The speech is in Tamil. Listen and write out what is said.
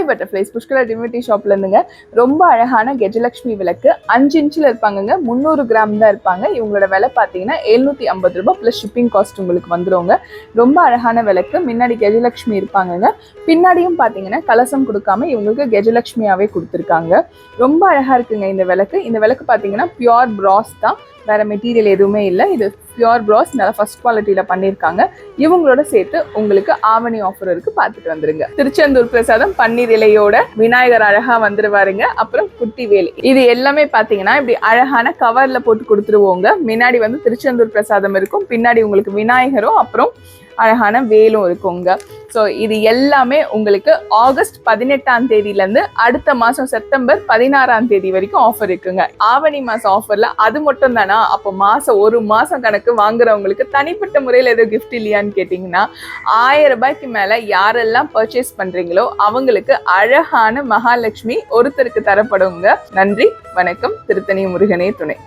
பட்டர்ஃப்ளைஸ் புஷ்கலா டிவினிட்டி ஷாப்ல இருந்துங்க. ரொம்ப அழகான கஜலட்சுமி விளக்கு 5 இன்ச்சில் இருப்பாங்கங்க. 300 கிராம் தான் இருப்பாங்க. இவங்களோட விலை பார்த்தீங்கன்னா 750 ரூபாய் ப்ளஸ் ஷிப்பிங் காஸ்ட் உங்களுக்கு வந்துருங்க. ரொம்ப அழகான விளக்கு. முன்னாடி கஜலட்சுமி இருப்பாங்கங்க. பின்னாடியும் பார்த்தீங்கன்னா கலசம் கொடுக்காம இவங்களுக்கு கஜலட்சுமியாவே கொடுத்துருக்காங்க. ரொம்ப அழகா இருக்குங்க இந்த விளக்கு. இந்த விளக்கு பார்த்தீங்கன்னா பியோர் பிராஸ் தான், வேற மெட்டீரியல் எதுவுமே இல்லை. இது பியோர் பிராஸ், நல்லா ஃபர்ஸ்ட் குவாலிட்டியில பண்ணியிருக்காங்க. இவங்களோட சேர்த்து உங்களுக்கு ஆவணி ஆஃபர் இருக்கு, பார்த்துட்டு வந்துருங்க. திருச்செந்தூர் பிரசாதம் பன்னீர் இலையோட விநாயகர் அழகா வந்துருவாருங்க. அப்புறம் குட்டி வேலி, இது எல்லாமே பாத்தீங்கன்னா இப்படி அழகான கவர்ல போட்டு கொடுத்துருவோங்க. முன்னாடி வந்து திருச்செந்தூர் பிரசாதம் இருக்கும், பின்னாடி உங்களுக்கு விநாயகரும் அப்புறம் அழகான வேலும் இருக்குங்க. ஸோ இது எல்லாமே உங்களுக்கு ஆகஸ்ட் 18ஆம் தேதியிலேருந்து அடுத்த மாதம் செப்டம்பர் 16ஆம் தேதி வரைக்கும் ஆஃபர் இருக்குங்க. ஆவணி மாதம் ஆஃபரில் அது மட்டும் தானா? அப்போ ஒரு மாதம் கணக்கு வாங்குறவங்களுக்கு தனிப்பட்ட முறையில் எதுவும் கிஃப்ட் இல்லையான்னு கேட்டிங்கன்னா 1000 ரூபாய்க்கு மேலே யாரெல்லாம் பர்ச்சேஸ் பண்ணுறீங்களோ அவங்களுக்கு அழகான மகாலட்சுமி ஒருத்தருக்கு தரப்படுங்க. நன்றி, வணக்கம். திருத்தணி முருகனே துணை.